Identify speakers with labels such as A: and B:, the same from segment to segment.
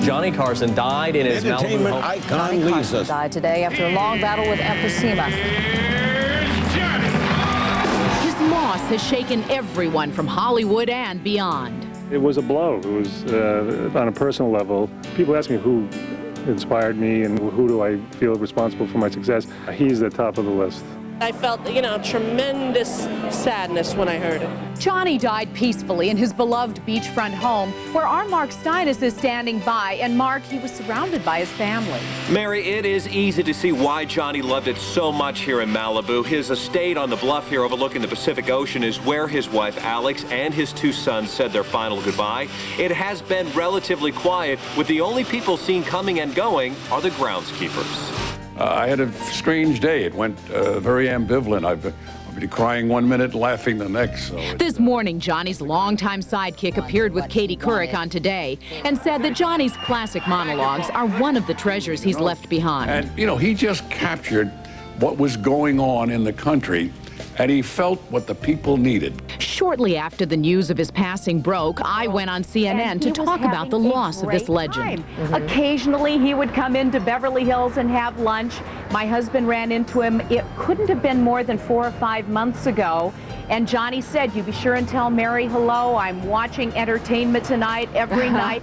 A: Johnny Carson died in his Malibu
B: Entertainment
A: home.
B: icon
C: Johnny
B: leaves
C: Carson
B: us.
C: died today after a long battle with emphysema.
D: His loss has shaken everyone from Hollywood and beyond.
E: It was a blow. It was on a personal level. People ask me who inspired me and who do I feel responsible for my success. He's at the top of the list.
F: I felt, tremendous sadness when I heard it.
D: Johnny died peacefully in his beloved beachfront home, where our Mark Steinis is standing by. And Mark, he was surrounded by his family.
G: Mary, it is easy to see why Johnny loved it so much here in Malibu. His estate on the bluff here overlooking the Pacific Ocean is where his wife Alex and his two sons said their final goodbye. It has been relatively quiet, with the only people seen coming and going are the groundskeepers.
H: I had a strange day. It went very ambivalent. I've been crying one minute, laughing the next. So
D: This morning, Johnny's longtime sidekick appeared with Katie Couric on Today and said that Johnny's classic monologues are one of the treasures he's left behind.
H: And, he just captured what was going on in the country, and he felt what the people needed.
D: Shortly after the news of his passing broke, I went on CNN to talk about the loss of this legend. Occasionally, he would come into Beverly Hills and have lunch. My husband ran into him. It couldn't have been more than 4 or 5 months ago. And Johnny said, "You be sure and tell Mary hello. I'm watching Entertainment Tonight every night."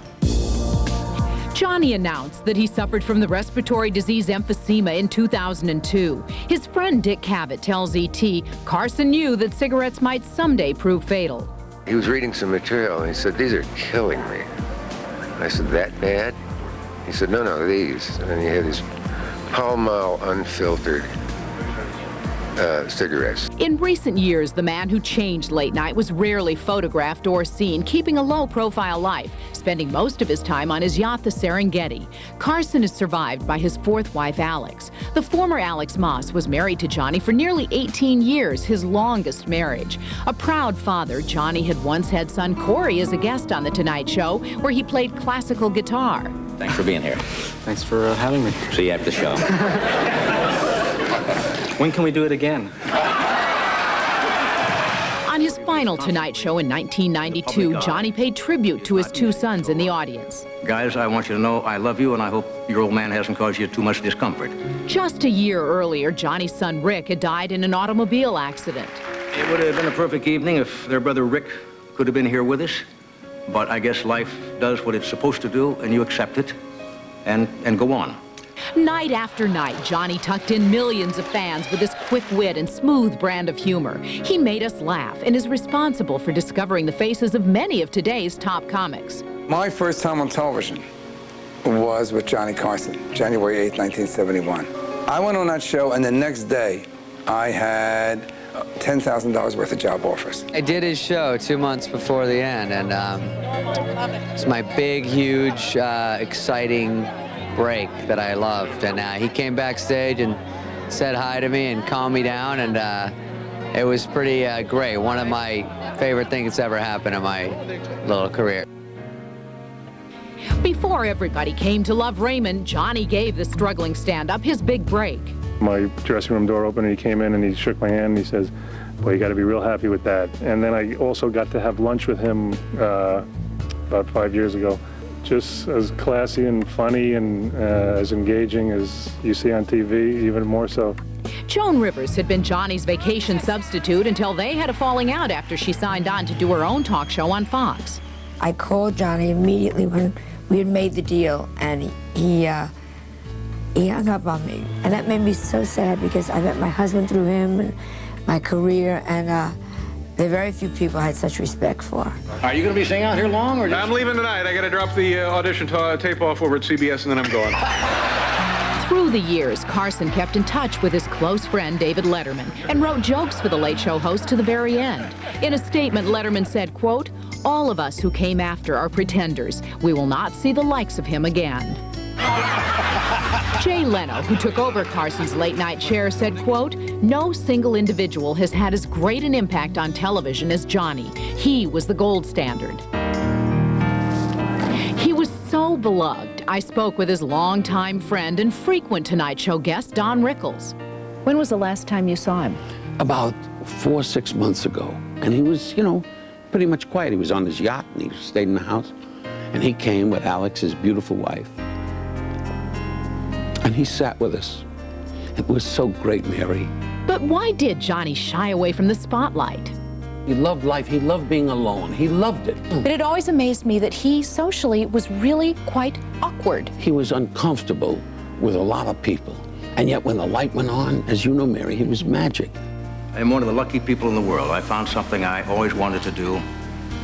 D: Johnny announced that he suffered from the respiratory disease emphysema in 2002. His friend Dick Cavett tells ET Carson knew that cigarettes might someday prove fatal.
I: He was reading some material and he said, "These are killing me." I said, "That bad?" He said, No, these." And he had these Pall Mall unfiltered cigarettes.
D: In recent years, the man who changed late night was rarely photographed or seen, keeping a low-profile life, spending most of his time on his yacht, the Serengeti. Carson is survived by his fourth wife, Alex. The former Alex Moss was married to Johnny for nearly 18 years, his longest marriage. A proud father, Johnny had once had son Corey as a guest on The Tonight Show, where he played classical guitar.
A: Thanks for being here.
E: Thanks for having me.
A: See you after the show. When can we do it again?
D: On his final Tonight Show in 1992, Johnny paid tribute to his two sons in the audience.
J: Guys, I want you to know I love you, and I hope your old man hasn't caused you too much discomfort.
D: Just a year earlier, Johnny's son Rick had died in an automobile accident.
J: It would have been a perfect evening if their brother Rick could have been here with us, but I guess life does what it's supposed to do, and you accept it and go on.
D: Night after night, Johnny tucked in millions of fans with his quick wit and smooth brand of humor. He made us laugh and is responsible for discovering the faces of many of today's top comics.
K: My first time on television was with Johnny Carson, January 8th, 1971. I went on that show, and the next day, I had $10,000 worth of job offers.
L: I did his show 2 months before the end, and it's my big, huge, exciting break that I loved. And he came backstage and said hi to me and calmed me down, and it was pretty great. One of my favorite things that's ever happened in my little career.
D: Before everybody came to love Raymond, Johnny gave the struggling stand-up his big break.
E: My dressing room door opened and he came in and he shook my hand and he says, "Boy, you got to be real happy with that." And then I also got to have lunch with him about 5 years ago. Just as classy and funny and as engaging as you see on TV, even more so.
D: Joan Rivers had been Johnny's vacation substitute until they had a falling out after she signed on to do her own talk show on Fox.
M: I called Johnny immediately when we had made the deal, and he hung up on me. And that made me so sad because I met my husband through him and my career, and there are very few people I had such respect for.
J: Are you going to be staying out here long, or
N: I'm leaving tonight. I got to drop the audition tape off over at CBS, and then I'm going.
D: Through the years, Carson kept in touch with his close friend David Letterman and wrote jokes for the Late Show host to the very end. In a statement, Letterman said, quote, "All of us who came after are pretenders. We will not see the likes of him again." Jay Leno, who took over Carson's late-night chair, said, quote, "No single individual has had as great an impact on television as Johnny. He was the gold standard." He was so beloved, I spoke with his longtime friend and frequent Tonight Show guest, Don Rickles. When was the last time you saw him?
B: About 4 or 6 months ago. And he was, pretty much quiet. He was on his yacht and he stayed in the house. And he came with Alex's beautiful wife. And he sat with us. It was so great, Mary.
D: But why did Johnny shy away from the spotlight?
B: He loved life. He loved being alone. He loved it.
O: But it always amazed me that he socially was really quite awkward.
B: He was uncomfortable with a lot of people. And yet when the light went on, as you know, Mary, he was magic.
J: I'm one of the lucky people in the world. I found something I always wanted to do,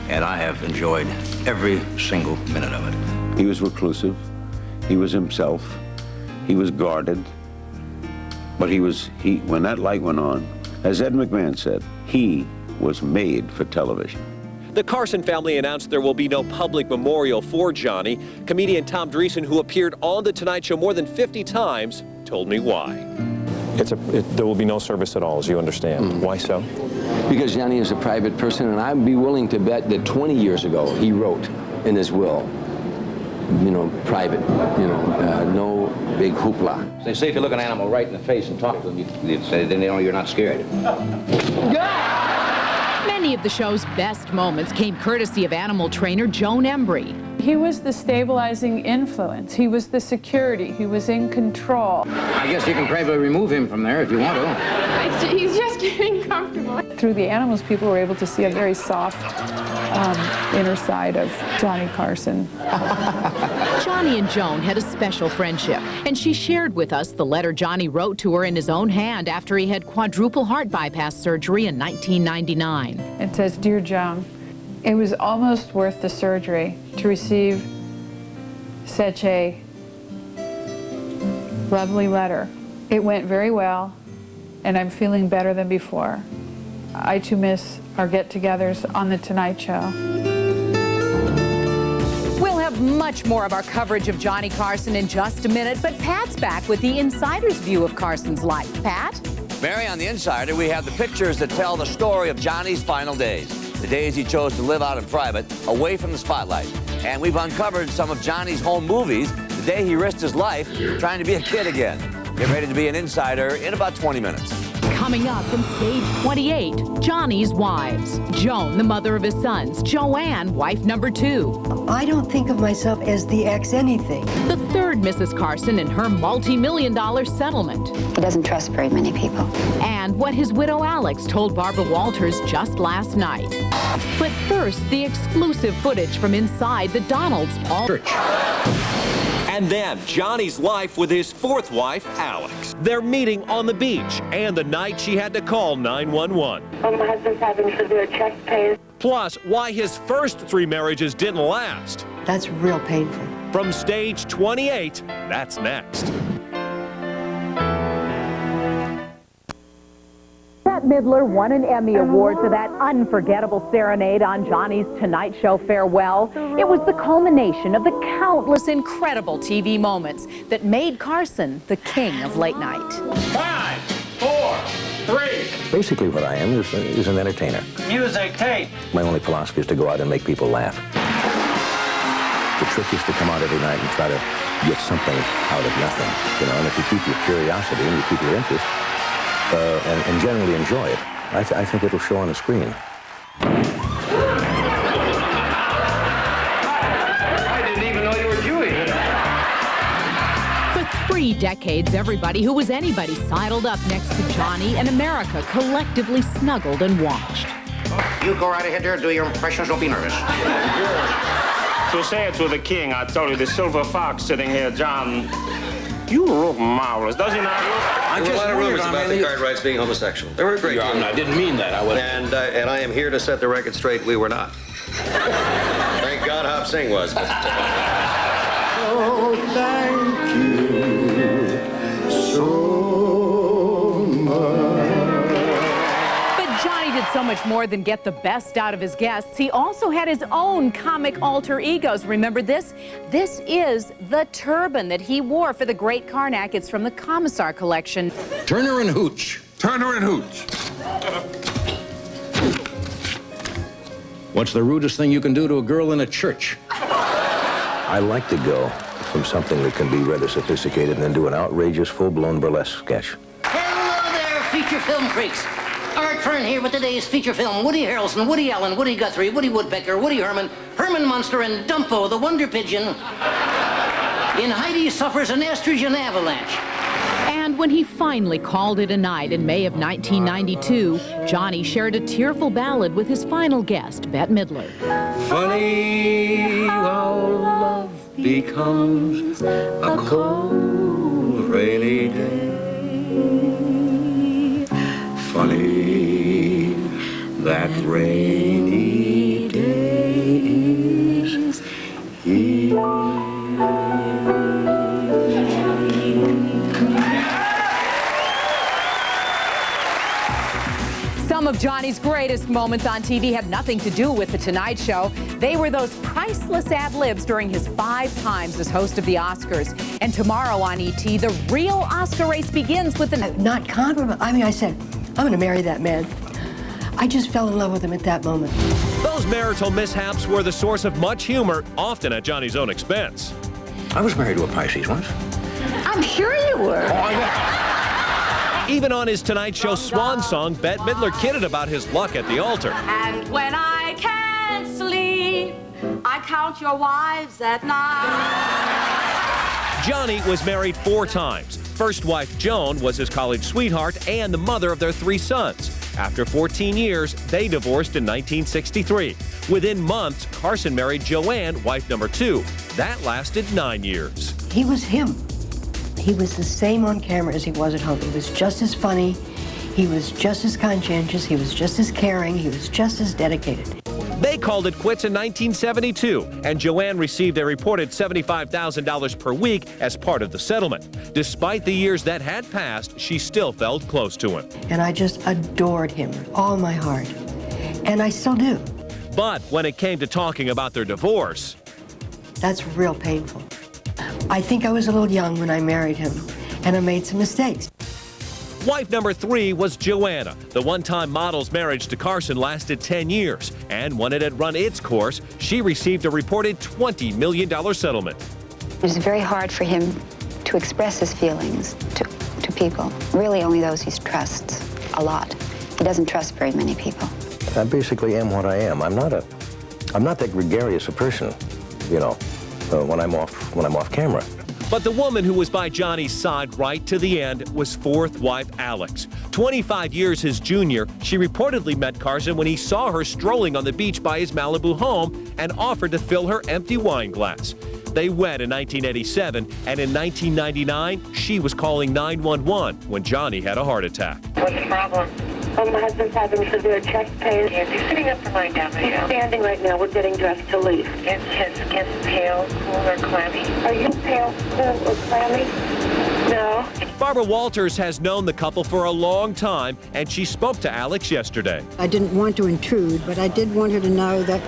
J: and I have enjoyed every single minute of it.
P: He was reclusive. He was himself. He was guarded. But when that light went on, as Ed McMahon said, he was made for television.
G: The Carson family announced there will be no public memorial for Johnny. Comedian Tom Dreesen, who appeared on The Tonight Show more than 50 times, told me why.
A: There will be no service at all, as you understand. Why so?
B: Because Johnny is a private person, and I'd be willing to bet that 20 years ago he wrote in his will, you know, private, you know, no big hoopla.
J: They say if you look an animal right in the face and talk to them, you'd say they know you're not scared.
D: Many of the show's best moments came courtesy of animal trainer Joan Embry.
Q: He was the stabilizing influence. He was the security. He was in control.
J: I guess you can probably remove him from there if you want to.
Q: He's just getting comfortable. Through the animals, people were able to see a very soft inner side of Johnny Carson.
D: Johnny and Joan had a special friendship, and she shared with us the letter Johnny wrote to her in his own hand after he had quadruple heart bypass surgery in 1999.
Q: It says, "Dear Joan, it was almost worth the surgery to receive such a lovely letter. It went very well, and I'm feeling better than before. I too miss our get-togethers on The Tonight Show."
D: We'll have much more of our coverage of Johnny Carson in just a minute, but Pat's back with the insider's view of Carson's life. Pat?
R: Mary, on The Insider, we have the pictures that tell the story of Johnny's final days. The days he chose to live out in private, away from the spotlight. And we've uncovered some of Johnny's home movies, the day he risked his life trying to be a kid again. Get ready to be an insider in about 20 minutes.
D: Coming up from stage 28, Johnny's wives. Joan, the mother of his sons. Joanne, wife number 2.
S: I don't think of myself as the ex anything.
D: The third Mrs. Carson in her multi-million-dollar settlement.
T: He doesn't trust very many people.
D: And what his widow Alex told Barbara Walters just last night. But first, the exclusive footage from inside the Donald's Church.
G: And then Johnny's life with his fourth wife, Alex. Their meeting on the beach and the night she had to call 911.
U: My husband's having severe chest pain.
G: Plus, why his first 3 marriages didn't last.
S: That's real painful.
G: From stage 28, that's next.
D: Bette Midler won an Emmy Award for that unforgettable serenade on Johnny's Tonight Show farewell. It was the culmination of the countless incredible TV moments that made Carson the king of late night.
V: 5, 4, 3.
W: Basically what I am is an entertainer.
V: Music tape.
W: My only philosophy is to go out and make people laugh. The trick is to come out every night and try to get something out of nothing, you know, and if you keep your curiosity and you keep your interest, and generally enjoy it, I think it'll show on the screen.
V: I didn't even know you were Jewish.
D: For 3 decades, everybody who was anybody sidled up next to Johnny, and America collectively snuggled and watched.
J: You go right ahead there, do your impressions, don't be nervous.
V: To say it to the king, I told you, the silver fox sitting here, John, you look marvelous, does he not?
X: There were a lot of rumors about the Cartwrights being homosexual. They were a great team.
W: I didn't mean that. I wasn't.
X: And I am here to set the record straight. We were not. Thank God Hop Sing was. But,
V: oh, thank you so much.
D: But Johnny did so much more than get the best out of his guests. He also had his own comic alter egos. Remember this? This is the turban that he wore for the Great Karnak. It's from the Commissar collection.
H: Turner and Hooch. Turner and Hooch.
J: What's the rudest thing you can do to a girl in a church?
W: I like to go from something that can be rather sophisticated and then do an outrageous, full-blown burlesque sketch.
J: Hello there, feature film freaks.
C: Art Fern here with today's feature film. Woody Harrelson, Woody Allen, Woody Guthrie, Woody Woodpecker, Woody Herman, Herman Munster, and Dumpo, the Wonder Pigeon, in Heidi Suffers an Estrogen Avalanche.
D: And when he finally called it a night in May of 1992, Johnny shared a tearful ballad with his final guest, Bette Midler.
F: Funny how love becomes a cold, rainy day. Funny that rainy days here.
D: Some of Johnny's greatest moments on TV have nothing to do with The Tonight Show. They were those priceless ad-libs during his 5 times as host of the Oscars. And tomorrow on ET, the real Oscar race begins with the...
S: Not compromise. I mean, I said, I'm going to marry that man. I just fell in love with him at that moment.
G: Those marital mishaps were the source of much humor, often at Johnny's own expense.
W: I was married to a Pisces once.
S: I'm sure you were.
W: Oh, yeah.
G: Even on his Tonight Show swan song, Bette Midler kidded about his luck at the altar.
I: And when I can't sleep, I count your wives at night.
G: Johnny was married 4 times. First wife Joan was his college sweetheart and the mother of their 3 sons. After 14 years, they divorced in 1963. Within months, Carson married Joanne, wife number 2. That lasted 9 years.
S: He was him. He was the same on camera as he was at home. He was just as funny. He was just as conscientious. He was just as caring. He was just as dedicated.
G: They called it quits in 1972, and Joanne received a reported $75,000 per week as part of the settlement. Despite the years that had passed, she still felt close to him.
S: And I just adored him with all my heart. And I still do.
G: But when it came to talking about their divorce...
S: That's real painful. I think I was a little young when I married him, and I made some mistakes.
G: Wife number 3 was Joanna. The one-time model's marriage to Carson lasted 10 years, and when it had run its course, she received a reported $20 million settlement.
T: It was very hard for him to express his feelings to people. Really only those he trusts a lot. He doesn't trust very many people.
W: I basically am what I am. I'm not that gregarious a person, you know, when I'm off camera.
G: But the woman who was by Johnny's side right to the end was 4th wife Alex. 25 years his junior, she reportedly met Carson when he saw her strolling on the beach by his Malibu home and offered to fill her empty wine glass. They wed in 1987, and in 1999, she was calling 911 when Johnny had a heart attack.
U: What's the problem? My husband's having severe chest pain.
I: Is he sitting up for lying down?
U: He's standing right now. We're getting dressed to leave.
I: Is his skin pale, cool, or clammy?
U: Are you pale, cool, or clammy? No.
G: Barbara Walters has known the couple for a long time, and she spoke to Alex yesterday.
K: I didn't want to intrude, but I did want her to know that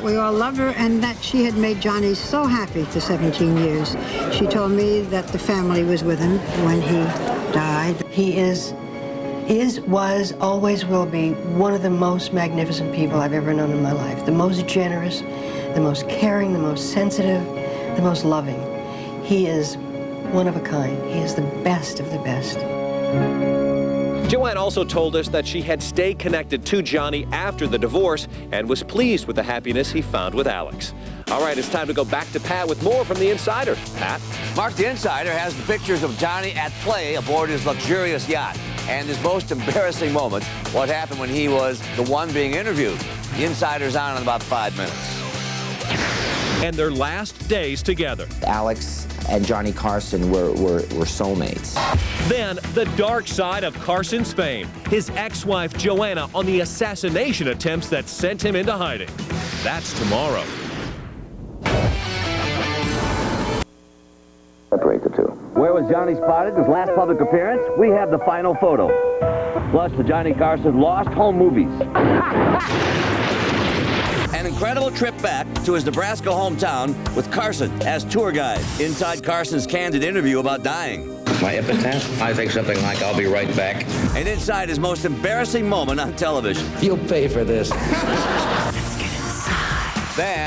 K: we all loved her and that she had made Johnny so happy for 17 years. She told me that the family was with him when he died.
S: He was, always will be, one of the most magnificent people I've ever known in my life. The most generous, the most caring, the most sensitive, the most loving. He is one of a kind. He is the best of the best.
G: Joanne also told us that she had stayed connected to Johnny after the divorce and was pleased with the happiness he found with Alex. All right, it's time to go back to Pat with more from The Insider. Pat?
R: Mark the Insider has the pictures of Johnny at play aboard his luxurious yacht and his most embarrassing moments, what happened when he was the one being interviewed. The Insider's on in about 5 minutes.
G: And their last days together.
Y: Alex and Johnny Carson were soulmates.
G: Then, the dark side of Carson's fame. His ex-wife, Joanna, on the assassination attempts that sent him into hiding. That's tomorrow.
R: Separate the two. Where was Johnny spotted? His last public appearance? We have the final photo. Plus the Johnny Carson Lost Home movies. An incredible trip back to his Nebraska hometown with Carson as tour guide. Inside Carson's candid interview about dying.
X: My epitaph? I think something like I'll be right back.
R: And inside his most embarrassing moment on television.
W: You'll pay for this.
R: Then